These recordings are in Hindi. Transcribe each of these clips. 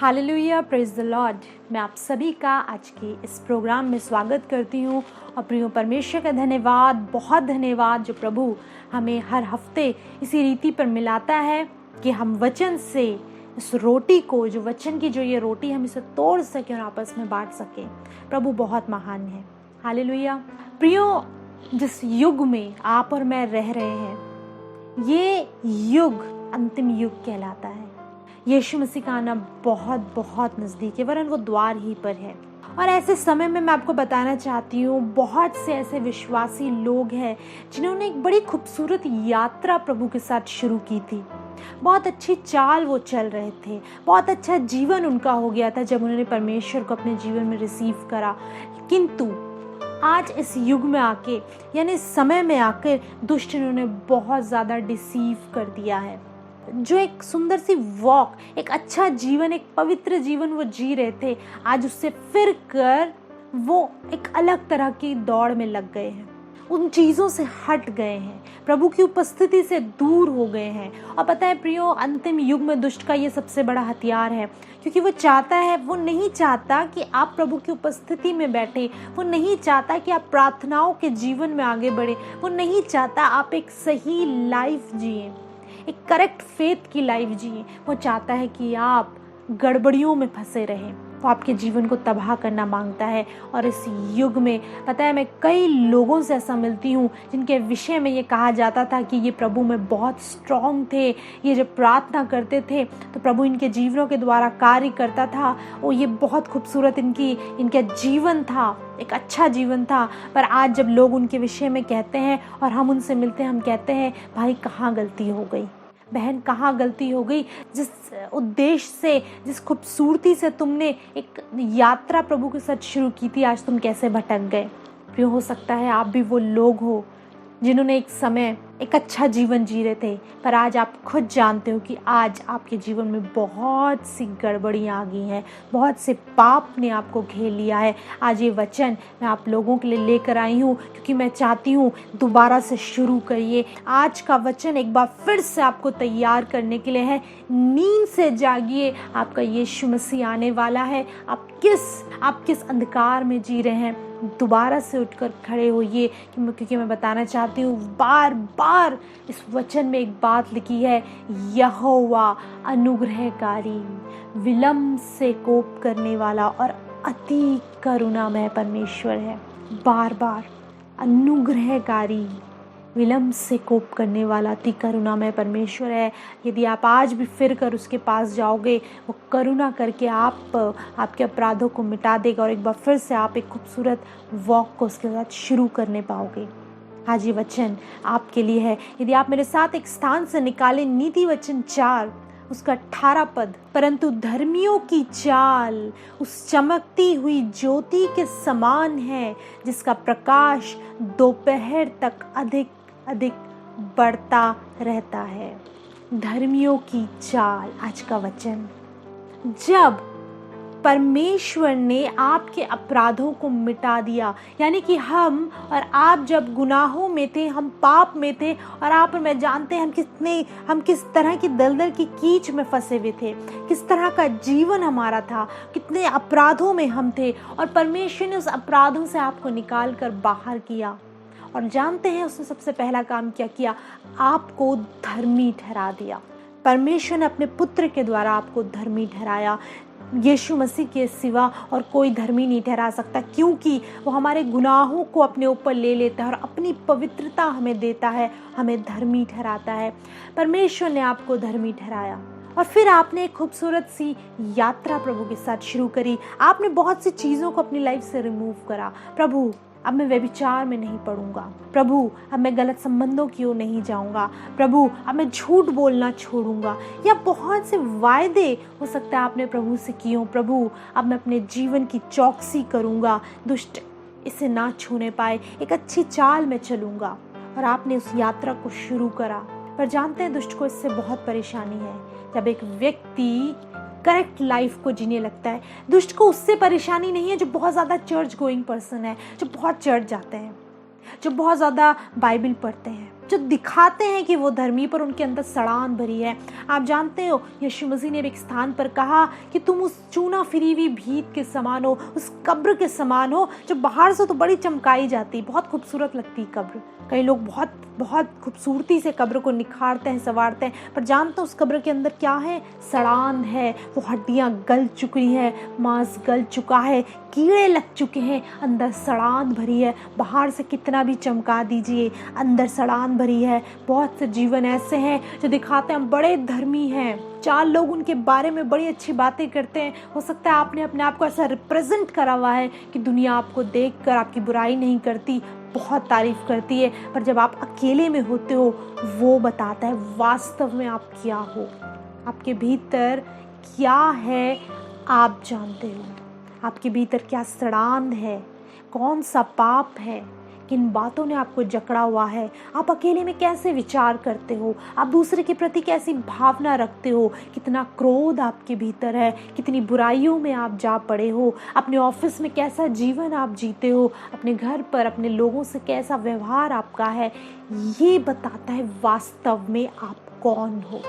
Hallelujah, praise the Lord. मैं आप सभी का आज के इस प्रोग्राम में स्वागत करती हूँ और प्रियो परमेश्वर का धन्यवाद, बहुत धन्यवाद जो प्रभु हमें हर हफ्ते इसी रीति पर मिलाता है कि हम वचन से इस रोटी को, जो वचन की जो ये रोटी, हम इसे तोड़ सकें और आपस में बांट सकें। प्रभु बहुत महान है। हालेलुया। प्रियो, जिस युग में आप और मैं रह रहे हैं, ये युग अंतिम युग कहलाता है। यीशु मसीह का आना बहुत बहुत नज़दीक है, वरन वो द्वार ही पर है। और ऐसे समय में मैं आपको बताना चाहती हूँ, बहुत से ऐसे विश्वासी लोग हैं जिन्होंने एक बड़ी खूबसूरत यात्रा प्रभु के साथ शुरू की थी। बहुत अच्छी चाल वो चल रहे थे, बहुत अच्छा जीवन उनका हो गया था जब उन्होंने परमेश्वर को अपने जीवन में रिसीव करा। किंतु आज इस युग में आके, यानी इस समय में आकर, दुष्ट इन्होंने बहुत ज़्यादा डिसीव कर दिया है। जो एक सुंदर सी वॉक, एक अच्छा जीवन, एक पवित्र जीवन वो जी रहे थे, आज उससे फिर कर वो एक अलग तरह की दौड़ में लग गए हैं। उन चीज़ों से हट गए हैं, प्रभु की उपस्थिति से दूर हो गए हैं। और पता है प्रियो, अंतिम युग में दुष्ट का ये सबसे बड़ा हथियार है, क्योंकि वो चाहता है, वो नहीं चाहता कि आप प्रभु की उपस्थिति में बैठे, वो नहीं चाहता कि आप प्रार्थनाओं के जीवन में आगे बढ़े, वो नहीं चाहता आप एक सही लाइफ जिए, एक करेक्ट फेथ की लाइफ जिए। वो चाहता है कि आप गड़बड़ियों में फंसे रहें। वो आपके जीवन को तबाह करना मांगता है। और इस युग में पता है, मैं कई लोगों से ऐसा मिलती हूँ जिनके विषय में ये कहा जाता था कि ये प्रभु में बहुत स्ट्रांग थे, ये जब प्रार्थना करते थे तो प्रभु इनके जीवनों के द्वारा कार्य करता था, और ये बहुत खूबसूरत इनका जीवन था, एक अच्छा जीवन था। पर आज जब लोग उनके विषय में कहते हैं और हम उनसे मिलते हैं, हम कहते हैं भाई कहाँ गलती हो गई, बहन कहाँ गलती हो गई। जिस उद्देश्य से, जिस खूबसूरती से तुमने एक यात्रा प्रभु के साथ शुरू की थी, आज तुम कैसे भटक गए। क्यों हो सकता है आप भी वो लोग हो जिन्होंने एक समय एक अच्छा जीवन जी रहे थे, पर आज आप खुद जानते हो कि आज आपके जीवन में बहुत सी गड़बड़ियाँ आ गई हैं, बहुत से पाप ने आपको घेर लिया है। आज ये वचन मैं आप लोगों के लिए लेकर आई हूँ, क्योंकि मैं चाहती हूँ दोबारा से शुरू करिए। आज का वचन एक बार फिर से आपको तैयार करने के लिए है। नींद से जागिए, आपका यीशु मसीह आने वाला है। आप किस अंधकार में जी रहे हैं, दोबारा से उठकर खड़े होइए, क्योंकि मैं बताना चाहती हूँ, बार बार इस वचन में एक बात लिखी है, यहोवा अनुग्रहकारी, विलम्ब से कोप करने वाला और अति करुणामय परमेश्वर है। बार बार अनुग्रहकारी, विलम्ब से कोप करने वाला, अति करुणामय परमेश्वर है। यदि आप आज भी फिर कर उसके पास जाओगे, वो करुणा करके आपके अपराधों को मिटा देगा और एक बार फिर से आप एक खूबसूरत वॉक को उसके साथ शुरू करने पाओगे। आज ये वचन आपके लिए है। यदि आप मेरे साथ एक स्थान से निकालें, नीति वचन 4 उसका 18 पद, परंतु धर्मियों की चाल उस चमकती हुई ज्योति के समान है जिसका प्रकाश दोपहर तक अधिक अधिक बढ़ता रहता है। धर्मियों की चाल, आज का वचन। जब परमेश्वर ने आपके अपराधों को मिटा दिया, यानी कि हम और आप जब गुनाहों में थे, हम पाप में थे, और आप और मैं जानते हैं हम किस तरह की दलदल की कीच में फंसे हुए थे, किस तरह का जीवन हमारा था, कितने अपराधों में हम थे, और परमेश्वर ने उस अपराधों से आपको निकाल कर बाहर किया। और जानते हैं उसने सबसे पहला काम क्या किया? आपको धर्मी ठहरा दिया। परमेश्वर ने अपने पुत्र के द्वारा आपको धर्मी ठहराया। यीशु मसीह के सिवा और कोई धर्मी नहीं ठहरा सकता, क्योंकि वो हमारे गुनाहों को अपने ऊपर ले लेता है और अपनी पवित्रता हमें देता है, हमें धर्मी ठहराता है। परमेश्वर ने आपको धर्मी ठहराया और फिर आपने एक खूबसूरत सी यात्रा प्रभु के साथ शुरू करी। आपने बहुत सी चीज़ों को अपनी लाइफ से रिमूव करा। प्रभु, अब मैं व्यभिचार में नहीं पड़ूंगा। प्रभु, अब मैं गलत संबंधों की ओर नहीं जाऊंगा। प्रभु, अब मैं झूठ बोलना छोड़ूंगा। या बहुत से वायदे हो सकता है आपने प्रभु से किए हो। प्रभु, अब मैं अपने जीवन की चौकसी करूंगा, दुष्ट इसे ना छूने पाए, एक अच्छी चाल में चलूंगा। और आपने उस यात्रा को शुरू करा। पर जानते हैं, दुष्ट को इससे बहुत परेशानी है। जब एक व्यक्ति करेक्ट लाइफ को जीने लगता है, दुष्ट को उससे परेशानी नहीं है जो बहुत ज़्यादा चर्च गोइंग पर्सन है, जो बहुत चर्च जाते हैं, जो बहुत ज़्यादा बाइबल पढ़ते हैं। जो दिखाते हैं कि वो धर्मी पर उनके अंदर सड़ान भरी है। आप जानते हो यीशु मसीह ने एक स्थान पर कहा कि तुम उस चूना फिरी हुई भीत के समान हो, उस कब्र के समान हो जो बाहर से तो बड़ी चमकाई जाती, बहुत खूबसूरत लगती कब्र। कई लोग बहुत बहुत खूबसूरती से कब्र को निखारते हैं, संवारते हैं, पर जानते हो उस कब्र के अंदर क्या है? सड़ान है। वो हड्डियां गल चुकी हैं, मांस गल चुका है, कीड़े लग चुके हैं, अंदर सड़ान भरी है। बाहर से कितना भी चमका दीजिए, अंदर सड़ान भरी है। बहुत से जीवन ऐसे हैं जो दिखाते हैं हम बड़े धर्मी हैं, 4 लोग उनके बारे में बड़ी अच्छी बातें करते हैं। हो सकता है आपने अपने आप को ऐसा रिप्रेजेंट करा हुआ है कि दुनिया आपको देखकर आपकी बुराई नहीं करती, बहुत तारीफ करती है, पर जब आप अकेले में होते हो वो बताता है वास्तव में आप क्या हो, आपके भीतर क्या है आप जानते हो। आपके भीतर क्या सड़ान है, कौन सा पाप है, किन बातों ने आपको जकड़ा हुआ है, आप अकेले में कैसे विचार करते हो, आप दूसरे के प्रति कैसी भावना रखते हो, कितना क्रोध आपके भीतर है, कितनी बुराइयों में आप जा पड़े हो, अपने ऑफिस में कैसा जीवन आप जीते हो, अपने घर पर अपने लोगों से कैसा व्यवहार आपका है। ये बताता है वास्तव में आप कौन हो।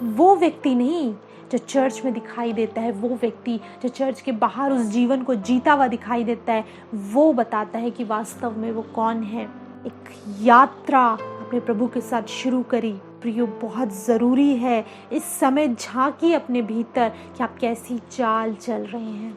वो व्यक्ति नहीं जो चर्च में दिखाई देता है, वो व्यक्ति जो चर्च के बाहर उस जीवन को जीता हुआ दिखाई देता है, वो बताता है कि वास्तव में वो कौन है। एक यात्रा अपने प्रभु के साथ शुरू करी प्रियो, बहुत ज़रूरी है इस समय झांकी अपने भीतर कि आप कैसी चाल चल रहे हैं,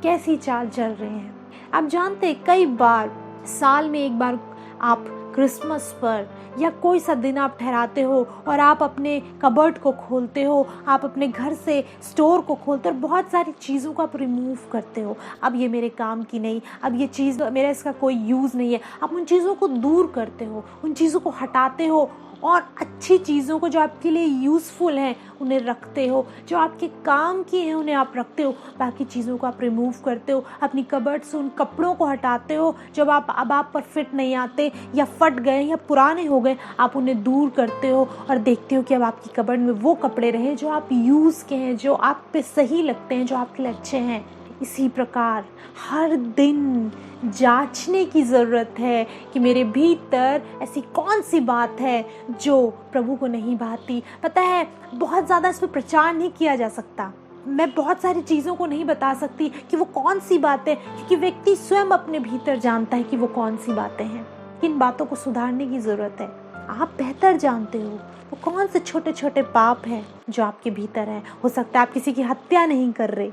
कैसी चाल चल रहे हैं। आप जानते हैं कई बार साल में एक बार आप क्रिसमस पर या कोई सा दिन आप ठहराते हो और आप अपने कबर्ड को खोलते हो, आप अपने घर से स्टोर को खोलते हो और बहुत सारी चीज़ों को आप रिमूव करते हो। अब ये मेरे काम की नहीं, अब ये चीज़ मेरा इसका कोई यूज़ नहीं है। आप उन चीज़ों को दूर करते हो, उन चीज़ों को हटाते हो और अच्छी चीज़ों को जो आपके लिए यूज़फुल हैं उन्हें रखते हो, जो आपके काम की हैं उन्हें आप रखते हो, बाकी चीज़ों को आप रिमूव करते हो। अपनी कबर्ड से उन कपड़ों को हटाते हो जब आप पर फिट नहीं आते या फट गए या पुराने हो गए, आप उन्हें दूर करते हो और देखते हो कि अब आपकी कबर्ड में वो कपड़े रहे जो आप यूज़ के हैं, जो आप पे सही लगते हैं, जो आपके लिए अच्छे हैं। इसी प्रकार हर दिन जांचने की ज़रूरत है कि मेरे भीतर ऐसी कौन सी बात है जो प्रभु को नहीं भाती। पता है बहुत ज़्यादा इस पर प्रचार नहीं किया जा सकता, मैं बहुत सारी चीज़ों को नहीं बता सकती कि वो कौन सी बातें, क्योंकि व्यक्ति स्वयं अपने भीतर जानता है कि वो कौन सी बातें हैं, किन बातों को सुधारने की ज़रूरत है। आप बेहतर जानते हो वो कौन से छोटे छोटे पाप हैं जो आपके भीतर हैं। हो सकता है आप किसी की हत्या नहीं कर रहे,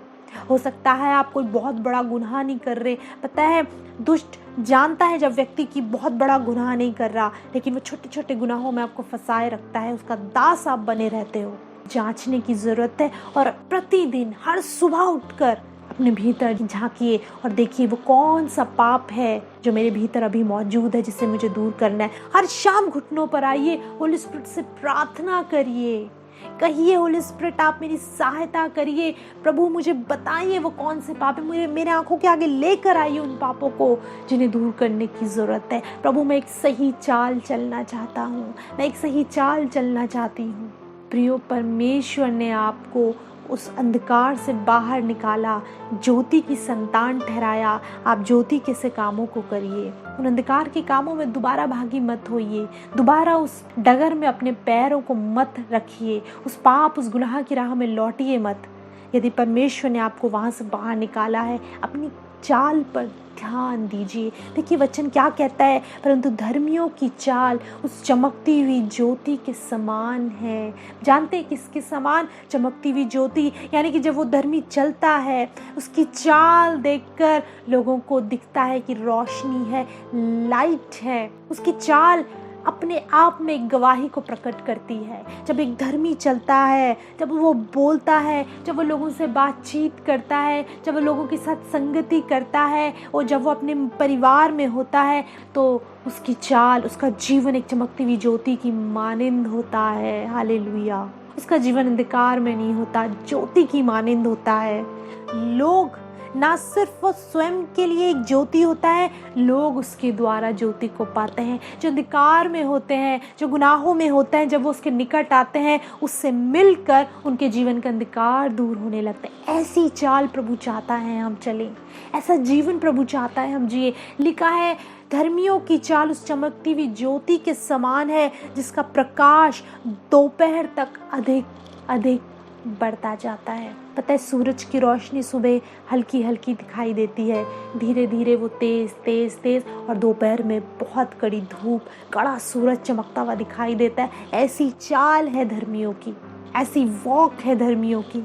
हो सकता है आप कोई बहुत बड़ा गुनाह नहीं कर रहे। पता है दुष्ट जानता है जब व्यक्ति की बहुत बड़ा गुनाह नहीं कर रहा, लेकिन वो छोटे छोटे गुनाहों में आपको फंसाए रखता है, उसका दास आप बने रहते हो। जांचने की ज़रूरत है और प्रतिदिन हर सुबह उठकर अपने भीतर झांकिए और देखिए वो कौन सा पाप है जो मेरे भीतर अभी मौजूद है जिसे मुझे दूर करना है। हर शाम घुटनों पर आइए, होली स्पिरिट से प्रार्थना करिए, कहिए होली स्पिरिट आप मेरी सहायता करिए, प्रभु मुझे बताइए वो कौन से पाप है, मुझे मेरे आंखों के आगे लेकर आइए उन पापों को जिन्हें दूर करने की ज़रूरत है। प्रभु मैं एक सही चाल चलना चाहता हूँ, मैं एक सही चाल चलना चाहती हूँ। प्रियो परमेश्वर ने आपको उस अंधकार से बाहर निकाला, ज्योति की संतान ठहराया। आप ज्योति के से कामों को करिए, उन अंधकार के कामों में दोबारा भागी मत होइए, दोबारा उस डगर में अपने पैरों को मत रखिए, उस पाप उस गुनाह की राह में लौटिए मत। यदि परमेश्वर ने आपको वहाँ से बाहर निकाला है, अपनी चाल पर ध्यान दीजिए। देखिए वचन क्या कहता है, परंतु धर्मियों की चाल उस चमकती हुई ज्योति के समान है। जानते हैं किसके समान? चमकती हुई ज्योति, यानी कि जब वो धर्मी चलता है उसकी चाल देखकर लोगों को दिखता है कि रोशनी है, लाइट है। उसकी चाल अपने आप में एक गवाही को प्रकट करती है। जब एक धर्मी चलता है, जब वो बोलता है, जब वो लोगों से बातचीत करता है, जब वो लोगों के साथ संगति करता है और जब वो अपने परिवार में होता है, तो उसकी चाल, उसका जीवन एक चमकती हुई ज्योति की मानिंद होता है। हालेलुया। उसका जीवन अंधकार में नहीं होता, ज्योति की मानिंद होता है। लोग ना सिर्फ वो स्वयं के लिए एक ज्योति होता है, लोग उसके द्वारा ज्योति को पाते हैं। जो अंधकार में होते हैं, जो गुनाहों में होते हैं, जब वो उसके निकट आते हैं, उससे मिलकर उनके जीवन का अंधकार दूर होने लगता है। ऐसी चाल प्रभु चाहता है हम चलें, ऐसा जीवन प्रभु चाहता है हम जिए। लिखा है, धर्मियों की चाल उस चमकती हुई ज्योति के समान है जिसका प्रकाश दोपहर तक अधिक अधिक बढ़ता जाता है। पता है, सूरज की रोशनी सुबह हल्की हल्की दिखाई देती है, धीरे धीरे वो तेज तेज तेज, और दोपहर में बहुत कड़ी धूप, कड़ा सूरज चमकता हुआ दिखाई देता है। ऐसी चाल है धर्मियों की, ऐसी वॉक है धर्मियों की।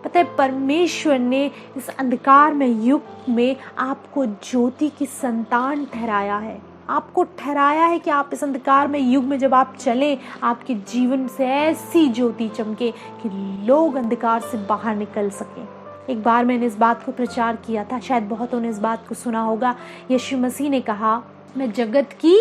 पता है, परमेश्वर ने इस अंधकार में युग में आपको ज्योति की संतान ठहराया है। आपको ठहराया है कि आप इस अंधकार में युग में जब आप चलें, आपके जीवन से ऐसी ज्योति चमके कि लोग अंधकार से बाहर निकल सकें। एक बार मैंने इस बात को प्रचार किया था, शायद बहुतों ने इस बात को सुना होगा। यीशु मसीह ने कहा, मैं जगत की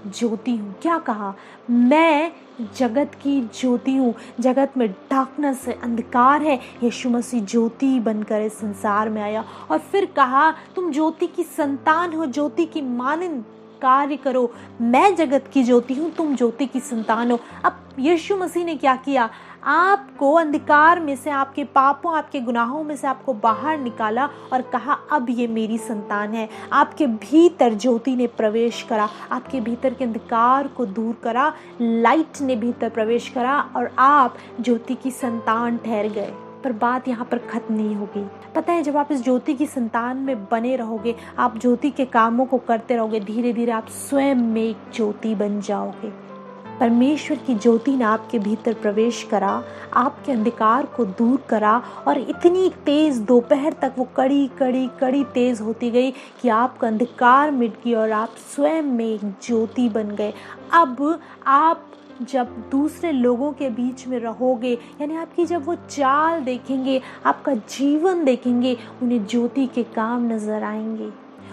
ज्योति हूँ। क्या कहा? मैं जगत की ज्योति हूँ। जगत में डार्कनेस है, अंधकार है। यीशु मसीह ज्योति बनकर इस संसार में आया और फिर कहा, तुम ज्योति की संतान हो, ज्योति की मानंद कार्य करो। मैं जगत की ज्योति हूँ, तुम ज्योति की संतान हो। अब यीशु मसीह ने क्या किया? आपको अंधकार में से, आपके पापों, आपके गुनाहों में से आपको बाहर निकाला और कहा, अब ये मेरी संतान है। आपके भीतर ज्योति ने प्रवेश करा, आपके भीतर के अंधकार को दूर करा, लाइट ने भीतर प्रवेश करा और आप ज्योति की संतान ठहर गए। पर बात यहाँ पर खत्म नहीं होगी। पता है, जब आप इस ज्योति की संतान में बने रहोगे, आप ज्योति के कामों को करते रहोगे, धीरे धीरे आप स्वयं में एक ज्योति बन जाओगे। परमेश्वर की ज्योति ने आपके भीतर प्रवेश करा, आपके अंधकार को दूर करा और इतनी तेज दोपहर तक वो कड़ी कड़ी कड़ी तेज होती गई कि आपका अंधकार मिट गया और आप स्वयं में एक ज्योति बन गए। अब आप जब दूसरे लोगों के बीच में रहोगे, यानी आपकी जब वो चाल देखेंगे, आपका जीवन देखेंगे, उन्हें ज्योति के काम नजर आएंगे,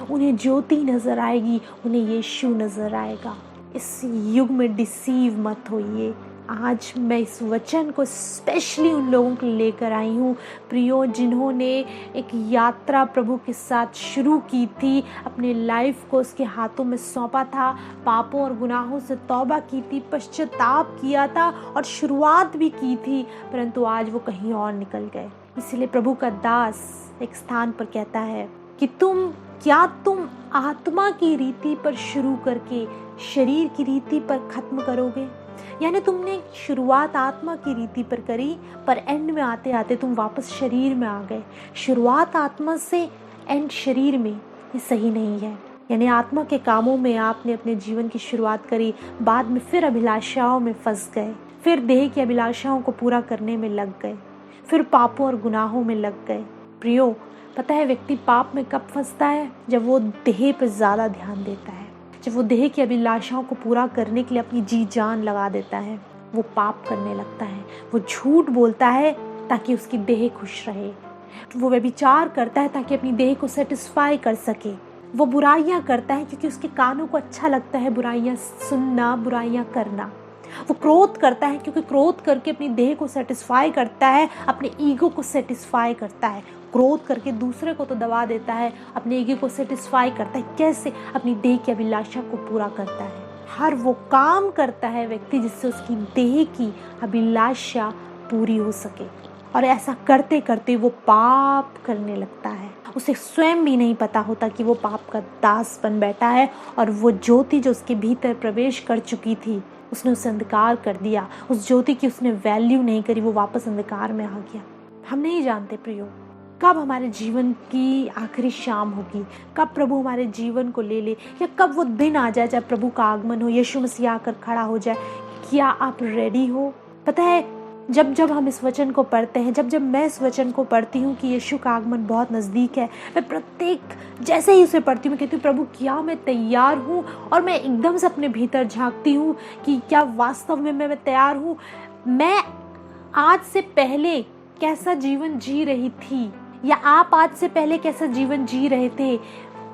उन्हें ज्योति नजर आएगी, उन्हें यीशु नजर आएगा। इस युग में डिसीव मत होइए। आज मैं इस वचन को स्पेशली उन लोगों के लेकर आई हूँ, प्रियो, जिन्होंने एक यात्रा प्रभु के साथ शुरू की थी, अपने लाइफ को उसके हाथों में सौंपा था, पापों और गुनाहों से तौबा की थी, पश्चाताप किया था और शुरुआत भी की थी, परंतु आज वो कहीं और निकल गए। इसलिए प्रभु का दास एक स्थान पर कहता है कि तुम आत्मा की रीति पर शुरू करके शरीर की रीति पर खत्म करोगे। यानी तुमने शुरुआत आत्मा की रीति पर करी, पर एंड में आते आते तुम वापस शरीर में आ गए। शुरुआत आत्मा से, एंड शरीर में, ये सही नहीं है। यानी आत्मा के कामों में आपने अपने जीवन की शुरुआत करी, बाद में फिर अभिलाषाओं में फंस गए, फिर देह की अभिलाषाओं को पूरा करने में लग गए, फिर पापों और गुनाहों में लग गए। प्रियो, पता है व्यक्ति पाप में कब फंसता है? जब वो देह पर ज़्यादा ध्यान देता है, जब वो देह की अभिलाषाओं को पूरा करने के लिए अपनी जी जान लगा देता है, वो पाप करने लगता है। वो झूठ बोलता है ताकि उसकी देह खुश रहे, वो व्यभिचार करता है ताकि अपनी देह को सेटिस्फाई कर सके, वो बुराइयां करता है क्योंकि उसके कानों को अच्छा लगता है बुराइयां सुनना, बुराइयां करना। वो क्रोध करता है क्योंकि क्रोध करके अपनी देह को सेटिस्फाई करता है, अपने ईगो को सेटिस्फाई करता है। क्रोध करके दूसरे को तो दबा देता है, अपने ईगो को सेटिस्फाई करता है। कैसे? अपनी देह की अभिलाषा को पूरा करता है। हर वो काम करता है व्यक्ति जिससे उसकी देह की अभिलाषा पूरी हो सके, और ऐसा करते करते वो पाप करने लगता है। उसे स्वयं भी नहीं पता होता कि वो पाप का दास बन बैठा है, और वो ज्योति जो उसके भीतर प्रवेश कर चुकी थी, उसने उसे अंधकार कर दिया। उस ज्योति की उसने वैल्यू नहीं करी, वो वापस अंधकार में आ गया। हम नहीं जानते प्रियो, कब हमारे जीवन की आखिरी शाम होगी, कब प्रभु हमारे जीवन को ले ले, या कब वो दिन आ जाए जब प्रभु का आगमन हो, यीशु मसीह आकर खड़ा हो जाए। क्या आप रेडी हो? पता है, जब हम इस वचन को पढ़ते हैं, जब मैं इस वचन को पढ़ती हूँ कि यीशु का आगमन बहुत नज़दीक है, मैं प्रत्येक जैसे ही उसे पढ़ती हूँ मैं कहती हूँ, प्रभु क्या मैं तैयार हूँ? और मैं एकदम से अपने भीतर झांकती हूँ कि क्या वास्तव में मैं तैयार हूँ। मैं आज से पहले कैसा जीवन जी रही थी, या आप आज से पहले कैसा जीवन जी रहे थे।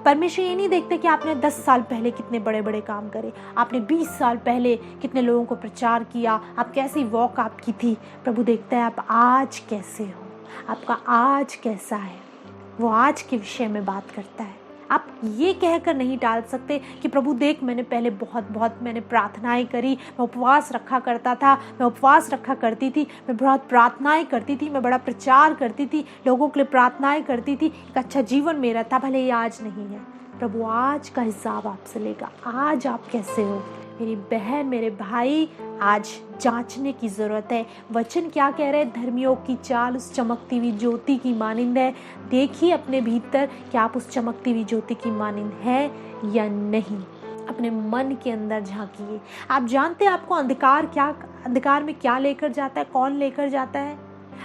परमेश्वर ये नहीं देखते कि आपने 10 साल पहले कितने बड़े बड़े काम करे, आपने 20 साल पहले कितने लोगों को प्रचार किया, आप कैसी वॉक आपकी थी। प्रभु देखता है आप आज कैसे हो, आपका आज कैसा है। वो आज के विषय में बात करता है। आप ये कहकर नहीं टाल सकते कि प्रभु देख, मैंने पहले बहुत मैंने प्रार्थनाएं करी, मैं उपवास रखा करता था, मैं उपवास रखा करती थी, मैं बहुत प्रार्थनाएं करती थी, मैं बड़ा प्रचार करती थी, लोगों के लिए प्रार्थनाएं करती थी, एक अच्छा जीवन मेरा था, भले ये आज नहीं है। प्रभु आज का हिसाब आपसे लेगा। आज आप कैसे हो मेरी बहन, मेरे भाई, आज जांचने की ज़रूरत है। वचन क्या कह रहे हैं? धर्मियों की चाल उस चमकती हुई ज्योति की मानिंद है। देखिए अपने भीतर कि आप उस चमकती हुई ज्योति की मानिंद है या नहीं। अपने मन के अंदर झांकिए। आप जानते हैं आपको अंधकार में क्या लेकर जाता है, कौन लेकर जाता है?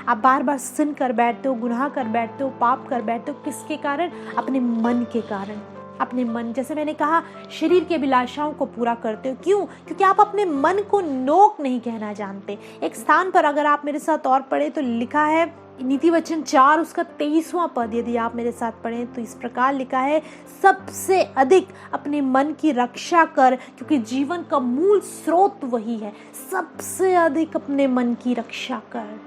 आप बार बार सिन कर बैठते हो, गुनाह कर बैठते हो, पाप कर बैठते हो। किसके कारण? अपने मन के कारण। अपने मन, जैसे मैंने कहा, शरीर की अभिलाषाओं को पूरा करते हो। क्यों? क्योंकि आप अपने मन को नोक नहीं कहना जानते। एक स्थान पर अगर आप मेरे साथ और पढ़े तो लिखा है, नीति वचन 4 उसका 23वां पद, यदि आप मेरे साथ पढ़ें तो इस प्रकार लिखा है, सबसे अधिक अपने मन की रक्षा कर, क्योंकि जीवन का मूल स्रोत वही है। सबसे अधिक अपने मन की रक्षा कर।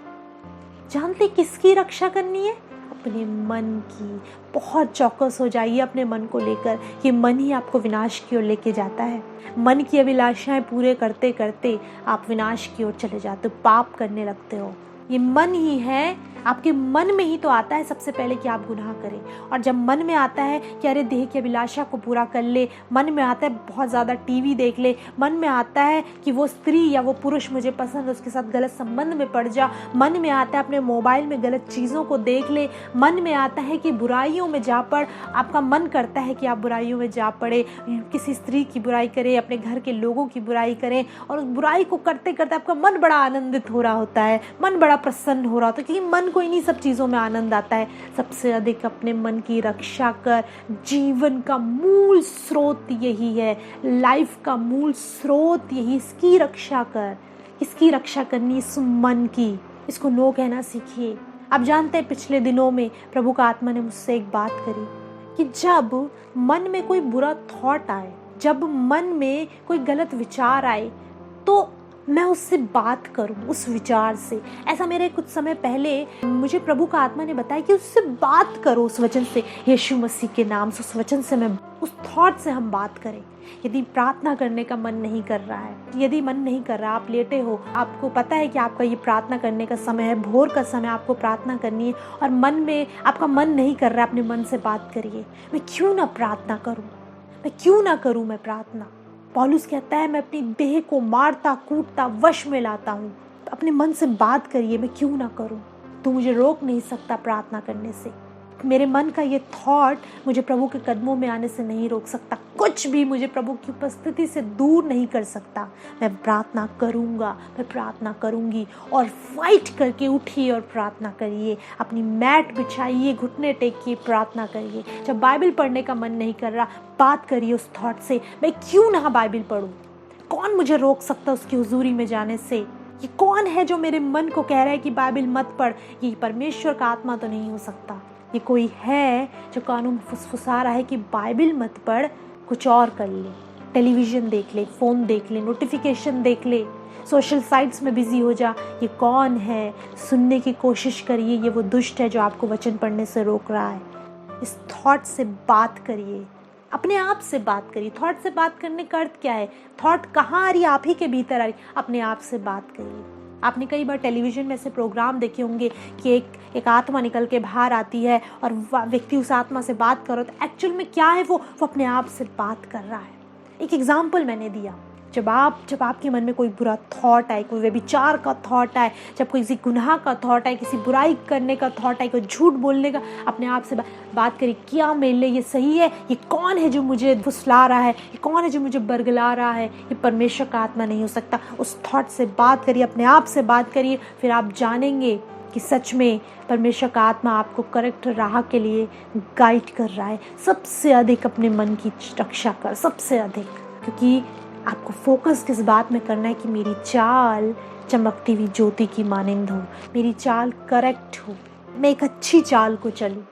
जानते किसकी रक्षा करनी है? अपने मन की। बहुत चौकस हो जाइए अपने मन को लेकर। ये मन ही आपको विनाश की ओर लेके जाता है। मन की अभिलाषाएं पूरे करते करते आप विनाश की ओर चले जाते हो, पाप करने लगते हो। ये मन ही है, आपके मन में ही तो आता है सबसे पहले कि आप गुनाह करें। और जब मन में आता है कि अरे देह की अभिलाषा को पूरा कर ले, मन में आता है बहुत ज़्यादा टीवी देख ले, मन में आता है कि वो स्त्री या वो पुरुष मुझे पसंद है, उसके साथ गलत संबंध में पड़ जा, मन में आता है अपने मोबाइल में गलत चीज़ों को देख ले, मन में आता है कि बुराइयों में जा पड़। आपका मन करता है कि आप बुराइयों में जा पड़े, किसी स्त्री की बुराई करें, अपने घर के लोगों की बुराई करें, और उस बुराई को करते करते आपका मन बड़ा आनंदित हो रहा होता है, मन बड़ा प्रसन्न हो रहा होता है, क्योंकि मन को इन्हीं सब चीज़ों में आनंद आता है। सबसे अधिक अपने मन की रक्षा कर। जीवन का मूल स्रोत यही है, लाइफ का मूल स्रोत यही, इसकी रक्षा कर। इसकी रक्षा करनी, इस मन की। इसको नो कहना सीखिए। आप जानते हैं पिछले दिनों में प्रभु का आत्मा ने मुझसे एक बात करी कि जब मन में कोई बुरा थॉट आए, जब मन में कोई गलत विचार आए, तो मैं उससे बात करूं, उस विचार से। ऐसा मेरे कुछ समय पहले मुझे प्रभु का आत्मा ने बताया कि उससे बात करो, उस वचन से, यीशु मसीह के नाम से, उस वचन से, मैं उस थॉट से हम बात करें। यदि प्रार्थना करने का मन नहीं कर रहा है, यदि मन नहीं कर रहा, आप लेटे हो, आपको पता है कि आपका ये प्रार्थना करने का समय है, भोर का समय आपको प्रार्थना करनी है, और मन में आपका मन नहीं कर रहा है, अपने मन से बात करिए। मैं क्यों ना प्रार्थना करूं, मैं क्यों ना करूं मैं प्रार्थना। पौलुस कहता है, मैं अपनी देह को मारता कूटता वश में लाता हूँ। अपने मन से बात करिए, मैं क्यों ना करूँ। तू मुझे रोक नहीं सकता प्रार्थना करने से। मेरे मन का ये थॉट मुझे प्रभु के कदमों में आने से नहीं रोक सकता। कुछ भी मुझे प्रभु की उपस्थिति से दूर नहीं कर सकता। मैं प्रार्थना करूँगा, मैं प्रार्थना करूँगी। और फाइट करके उठिए और प्रार्थना करिए। अपनी मैट बिछाइए, घुटने टेकिए, प्रार्थना करिए। जब बाइबल पढ़ने का मन नहीं कर रहा, बात करिए उस थॉट से, मैं क्यों ना बाइबल पढ़ूँ। कौन मुझे रोक सकता उसकी हुजूरी में जाने से। ये कौन है जो मेरे मन को कह रहा है कि बाइबल मत पढ़। ये परमेश्वर का आत्मा तो नहीं हो सकता। ये कोई है जो कानून फुसफुसा रहा है कि बाइबल मत पढ़, कुछ और कर ले, टेलीविज़न देख ले, फ़ोन देख ले, नोटिफिकेशन देख ले, सोशल साइट्स में बिजी हो जा। ये कौन है? सुनने की कोशिश करिए। ये वो दुष्ट है जो आपको वचन पढ़ने से रोक रहा है। इस थॉट से बात करिए, अपने आप से बात करिए। थॉट से बात करने का अर्थ क्या है? थॉट कहाँ आ रही है? आप ही के भीतर आ रही। अपने आप से बात करिए। आपने कई बार टेलीविज़न में ऐसे प्रोग्राम देखे होंगे कि एक आत्मा निकल के बाहर आती है और व्यक्ति उस आत्मा से बात करो, तो एक्चुअल में क्या है? वो अपने आप से बात कर रहा है। एक एग्जाम्पल मैंने दिया, जब आपके मन में कोई बुरा थॉट आए, कोई व्यभिचार का थॉट आए, जब कोई किसी गुनाह का थॉट आए, किसी बुराई करने का थॉट आए, कोई झूठ बोलने का, अपने आप से बात करिए, क्या मेरे लिए ये सही है? ये कौन है जो मुझे फुसला रहा है? ये कौन है जो मुझे बरगला रहा है? ये परमेश्वर का आत्मा नहीं हो सकता। उस थॉट से बात करिए, अपने आप से बात करिए। फिर आप जानेंगे कि सच में परमेश्वर का आत्मा आपको करेक्ट राह के लिए गाइड कर रहा है। सबसे अधिक अपने मन की रक्षा कर, सबसे अधिक, क्योंकि आपको फोकस किस बात में करना है कि मेरी चाल चमकती हुई ज्योति की मानिंद हो, मेरी चाल करेक्ट हो, मैं एक अच्छी चाल को चलूँ।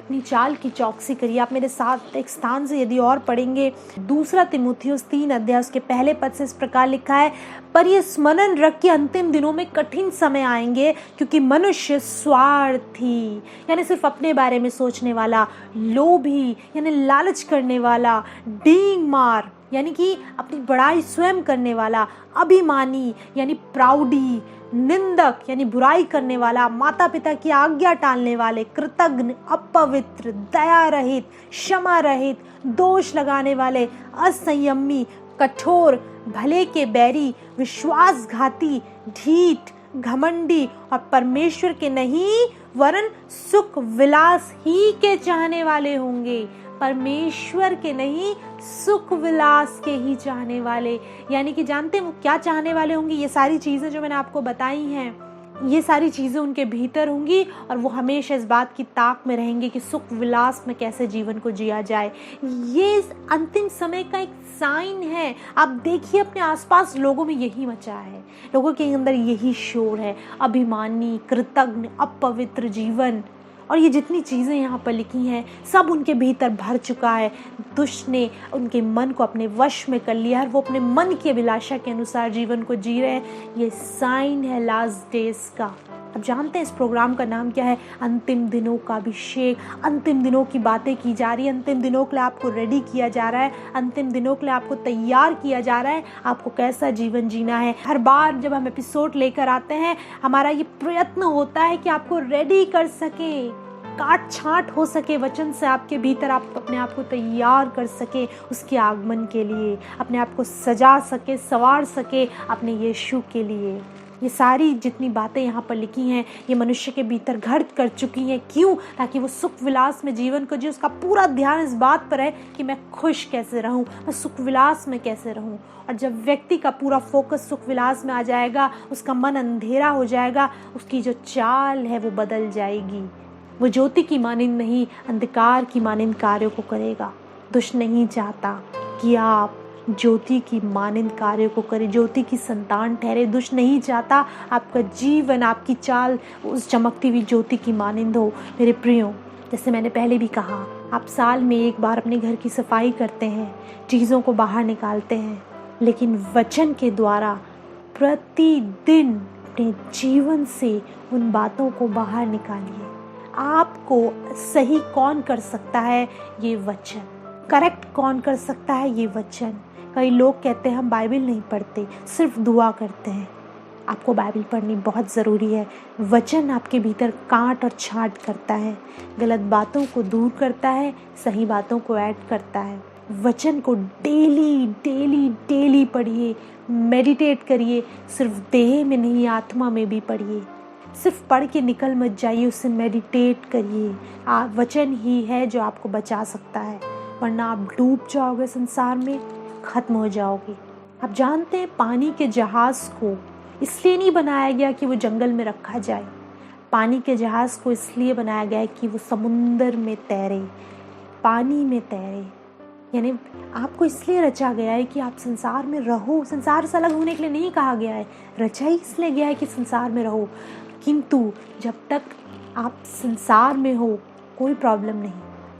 अपनी चाल की चौकसी करिए। आप मेरे साथ एक स्थान से यदि और पढ़ेंगे, 2 तीमुथियुस 3 अध्याय उसके पहले पद से इस प्रकार लिखा है, पर ये स्मरण रख के अंतिम दिनों में कठिन समय आएंगे, क्योंकि मनुष्य स्वार्थी यानी सिर्फ अपने बारे में सोचने वाला, लोभी यानी लालच करने वाला, डींग मार यानी कि अपनी बड़ाई स्वयं करने वाला, अभिमानी यानी प्राउडी, निंदक यानी बुराई करने वाला, माता पिता की आज्ञा टालने वाले, कृतज्ञ, अपवित्र, दया रहित, क्षमा रहित, दोष लगाने वाले, असंयमी, कठोर, भले के बैरी, विश्वासघाती, ढीठ, घमंडी और परमेश्वर के नहीं वरन सुख विलास ही के चाहने वाले होंगे। परमेश्वर के नहीं, सुख विलास के ही चाहने वाले। यानी कि जानते हैं वो क्या चाहने वाले होंगे? ये सारी चीज़ें जो मैंने आपको बताई हैं, ये सारी चीज़ें उनके भीतर होंगी और वो हमेशा इस बात की ताक में रहेंगे कि सुख विलास में कैसे जीवन को जिया जाए। ये इस अंतिम समय का एक साइन है। आप देखिए अपने आसपास लोगों में यही मचा है, लोगों के अंदर यही शोर है, अभिमानी, कृतज्ञ, अपवित्र जीवन। और ये जितनी चीज़ें यहाँ पर लिखी हैं सब उनके भीतर भर चुका है। दुष्ट ने उनके मन को अपने वश में कर लिया है, वो अपने मन की अभिलाषा के अनुसार जीवन को जी रहे हैं। ये साइन है लास्ट डेज का। अब जानते हैं इस प्रोग्राम का नाम क्या है? अंतिम दिनों का अभिषेक। अंतिम दिनों की बातें की जा रही है, अंतिम दिनों के लिए आपको रेडी किया जा रहा है, अंतिम दिनों के लिए आपको तैयार किया जा रहा है, आपको कैसा जीवन जीना है। हर बार जब हम एपिसोड लेकर आते हैं हमारा ये प्रयत्न होता है कि आपको रेडी कर सके, काट छांट हो सके वचन से आपके भीतर, आप अपने आप को तैयार कर सके उसके आगमन के लिए, अपने आप को सजा सके, संवार सके अपने यीशु के लिए। ये सारी जितनी बातें यहाँ पर लिखी हैं ये मनुष्य के भीतर घर कर चुकी हैं। क्यों? ताकि वो सुख विलास में जीवन को जी, उसका पूरा ध्यान इस बात पर है कि मैं खुश कैसे रहूं, मैं सुख विलास में कैसे रहूं। और जब व्यक्ति का पूरा फोकस सुख विलास में आ जाएगा, उसका मन अंधेरा हो जाएगा, उसकी जो चाल है वो बदल जाएगी। वो ज्योति की मानिंद नहीं, अंधकार की मानिंद कार्यों को करेगा। दुष्ट नहीं चाहता कि आप ज्योति की मानिंद कार्यों को करें, ज्योति की संतान ठहरे। दुष्ट नहीं चाहता आपका जीवन, आपकी चाल उस चमकती हुई ज्योति की मानिंद हो। मेरे प्रियो, जैसे मैंने पहले भी कहा, आप साल में एक बार अपने घर की सफाई करते हैं, चीज़ों को बाहर निकालते हैं, लेकिन वचन के द्वारा प्रतिदिन अपने जीवन से उन बातों को बाहर निकालिए। आपको सही कौन कर सकता है? ये वचन। करेक्ट कौन कर सकता है? ये वचन। कई लोग कहते हैं हम बाइबल नहीं पढ़ते, सिर्फ दुआ करते हैं। आपको बाइबल पढ़नी बहुत ज़रूरी है। वचन आपके भीतर काट और छांट करता है, गलत बातों को दूर करता है, सही बातों को ऐड करता है। वचन को डेली डेली डेली पढ़िए, मेडिटेट करिए। सिर्फ देह में नहीं, आत्मा में भी पढ़िए। सिर्फ पढ़ के निकल मत जाइए, उससे मेडिटेट करिए। वचन ही है जो आपको बचा सकता है, वरना आप डूब जाओगे संसार में, ख़त्म हो जाओगे। आप जानते हैं पानी के जहाज़ को इसलिए नहीं बनाया गया कि वो जंगल में रखा जाए। पानी के जहाज़ को इसलिए बनाया गया है कि वो समुंदर में तैरे, पानी में तैरे। यानी आपको इसलिए रचा गया है कि आप संसार में रहो। संसार से अलग होने के लिए नहीं कहा गया है, रचा ही इसलिए गया है कि संसार में रहो। किंतु जब तक आप संसार में हो कोई प्रॉब्लम नहीं,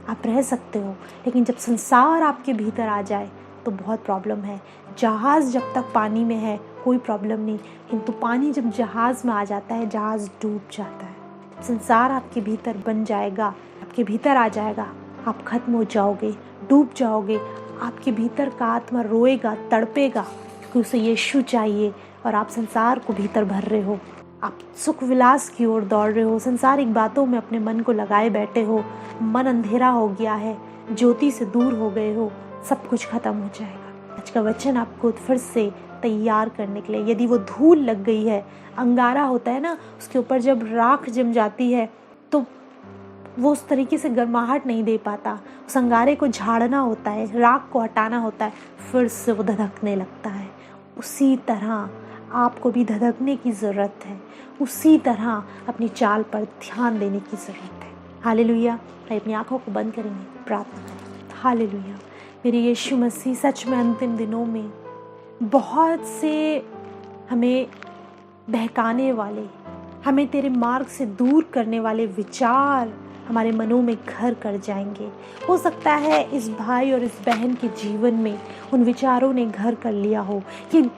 आप रह सकते हो। लेकिन जब संसार आपके भीतर आ जाए तो बहुत प्रॉब्लम है। जहाज़ जब तक पानी में है कोई प्रॉब्लम नहीं, किंतु पानी जब जहाज़ में आ जाता है, जहाज़ डूब जाता है। संसार आपके भीतर बन जाएगा, आपके भीतर आ जाएगा, आप खत्म हो जाओगे, डूब जाओगे। आपके भीतर का आत्मा रोएगा, तड़पेगा, क्योंकि उसे यीशु चाहिए और आप संसार को भीतर भर रहे हो। आप सुख विलास की ओर दौड़ रहे हो, संसारिक बातों में अपने मन को लगाए बैठे हो, मन अंधेरा हो गया है, ज्योति से दूर हो गए हो, सब कुछ खत्म हो जाएगा। आज का वचन आपको फिर से तैयार करने के लिए, यदि वो धूल लग गई है, अंगारा होता है ना, उसके ऊपर जब राख जम जाती है तो वो उस तरीके से गर्माहट नहीं दे पाता। उस अंगारे को झाड़ना होता है, राख को हटाना होता है, फिर से वो धधकने लगता है। उसी तरह आपको भी धधकने की ज़रूरत है, उसी तरह अपनी चाल पर ध्यान देने की ज़रूरत है। हालेलुया। अपनी आंखों को बंद करेंगे, प्रार्थना करें। हालेलुया। मेरे यीशु मसीह, सच में अंतिम दिनों में बहुत से हमें बहकाने वाले, हमें तेरे मार्ग से दूर करने वाले विचार हमारे मनों में घर कर जाएंगे। हो सकता है इस भाई और इस बहन के जीवन में उन विचारों ने घर कर लिया हो कि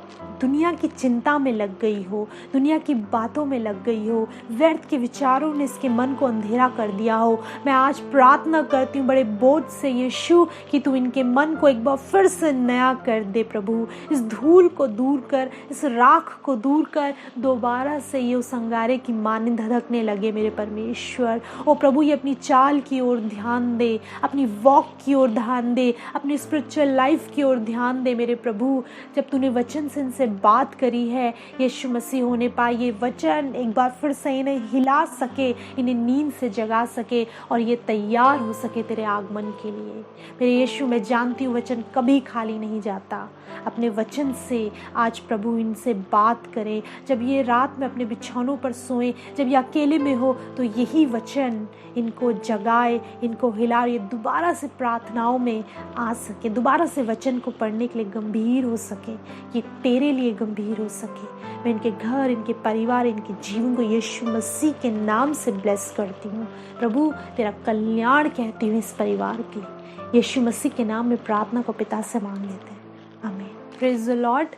दुनिया की चिंता में लग गई हो, दुनिया की बातों में लग गई हो, व्यर्थ के विचारों ने इसके मन को अंधेरा कर दिया हो। मैं आज प्रार्थना करती हूँ बड़े बोझ से यीशु कि तू इनके मन को एक बार फिर से नया कर दे प्रभु। इस धूल को दूर कर, इस राख को दूर कर, दोबारा से ये उस अंगारे की माने धधकने लगे मेरे परमेश्वर। ओ प्रभु, ये अपनी चाल की ओर ध्यान दे, अपनी वॉक की ओर ध्यान दे, अपनी स्पिरिचुअल लाइफ की ओर ध्यान दे मेरे प्रभु। जब तूने वचन से इनसे बात करी है यीशु मसीह होने पाए, ये वचन एक बार फिर से इन्हें हिला सके, इन्हें नींद से जगा सके और ये तैयार हो सके तेरे आगमन के लिए। मेरे यीशु, मैं जानती हूँ वचन कभी खाली नहीं जाता। अपने वचन से आज प्रभु इनसे बात करें। जब ये रात में अपने बिछौनों पर सोएं, जब ये अकेले में हो, तो यही वचन इनको जगाए, इनको हिला, ये दोबारा से प्रार्थनाओं में आ सके, दोबारा से वचन को पढ़ने के लिए गंभीर हो सके, ये तेरे लिए गंभीर हो सके। मैं इनके घर, इनके परिवार, इनके जीवन को यीशु मसीह के नाम से ब्लेस करती हूँ। प्रभु, तेरा कल्याण कहती हूँ इस परिवार के। यीशु मसीह के नाम में प्रार्थना को पिता से मांग लेते हैं, आमीन। Praise the Lord.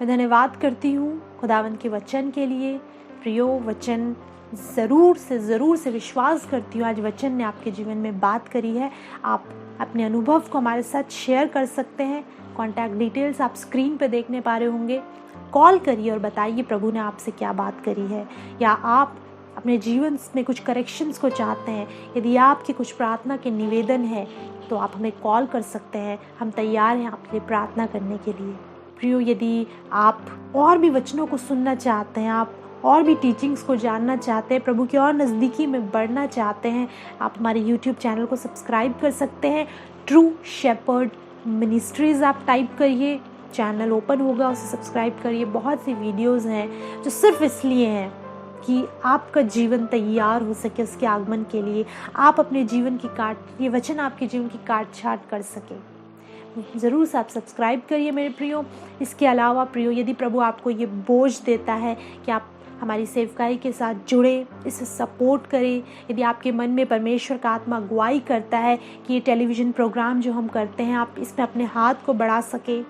मैं धन्यवाद करती हूँ खुदावंद के वचन के लिए। प्रियो, वचन ज़रूर से विश्वास करती हूँ आज वचन ने आपके जीवन में बात करी है। आप अपने अनुभव को हमारे साथ शेयर कर सकते हैं। कॉन्टैक्ट डिटेल्स आप स्क्रीन पे देखने पा रहे होंगे। कॉल करिए और बताइए प्रभु ने आपसे क्या बात करी है, या आप अपने जीवन में कुछ करेक्शंस को चाहते हैं, यदि आपकी कुछ प्रार्थना के निवेदन है तो आप हमें कॉल कर सकते हैं। हम तैयार हैं आपके लिए प्रार्थना करने के लिए। प्रियो, यदि आप और भी वचनों को सुनना चाहते हैं, आप और भी टीचिंग्स को जानना चाहते हैं, प्रभु की और नज़दीकी में बढ़ना चाहते हैं, आप हमारे YouTube चैनल को सब्सक्राइब कर सकते हैं। ट्रू शेपर्ड मिनिस्ट्रीज़ आप टाइप करिए, चैनल ओपन होगा, उसे सब्सक्राइब करिए। बहुत सी वीडियोज़ हैं जो सिर्फ इसलिए हैं कि आपका जीवन तैयार हो सके उसके आगमन के लिए। आप अपने जीवन की ये वचन आपके जीवन की काट छाट कर सके। ज़रूर से आप सब्सक्राइब करिए मेरे प्रियो। इसके अलावा प्रियो, यदि प्रभु आपको ये बोझ देता है कि आप हमारी सेवकाई के साथ जुड़े, इसे सपोर्ट करें, यदि आपके मन में परमेश्वर का आत्मा अगुवाई करता है कि ये टेलीविज़न प्रोग्राम जो हम करते हैं आप इसमें अपने हाथ को बढ़ा सके,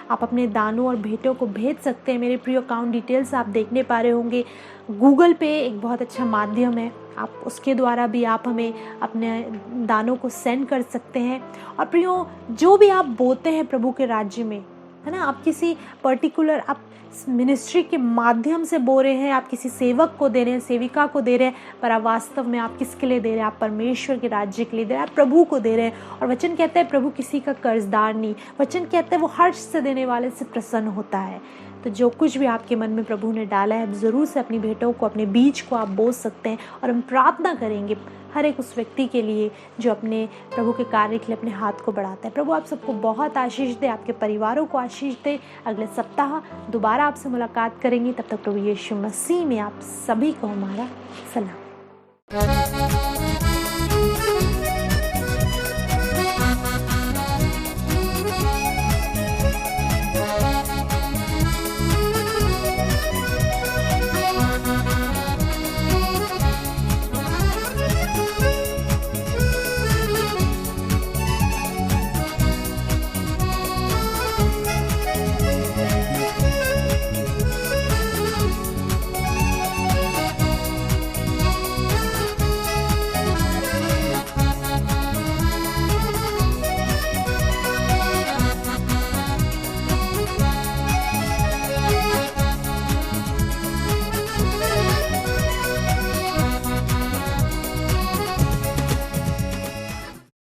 आप अपने दानों और भेंटों को भेज सकते हैं। मेरे प्रियो, अकाउंट डिटेल्स आप देखने पा रहे होंगे। गूगल पे एक बहुत अच्छा माध्यम है, आप उसके द्वारा भी आप हमें अपने दानों को सेंड कर सकते हैं। और प्रियो, जो भी आप बोते हैं प्रभु के राज्य में, है ना, आप किसी पर्टिकुलर आप मिनिस्ट्री के माध्यम से बो रहे हैं, आप किसी सेवक को दे रहे हैं, सेविका को दे रहे हैं, पर आप वास्तव में आप किसके लिए दे रहे हैं? आप परमेश्वर के राज्य के लिए दे रहे हैं, आप प्रभु को दे रहे हैं। और वचन कहता है प्रभु किसी का कर्जदार नहीं, वचन कहता है वो हर्ष से देने वाले से प्रसन्न होता है। तो जो कुछ भी आपके मन में प्रभु ने डाला है, ज़रूर से अपनी भेंटों को, अपने बीज को आप बो सकते हैं। और हम प्रार्थना करेंगे हर एक उस व्यक्ति के लिए जो अपने प्रभु के कार्य के लिए अपने हाथ को बढ़ाता है। प्रभु आप सबको बहुत आशीष दे, आपके परिवारों को आशीष दे। अगले सप्ताह दोबारा आपसे मुलाकात करेंगे। तब तक प्रभु यीशु मसीह में आप सभी को हमारा सलाम।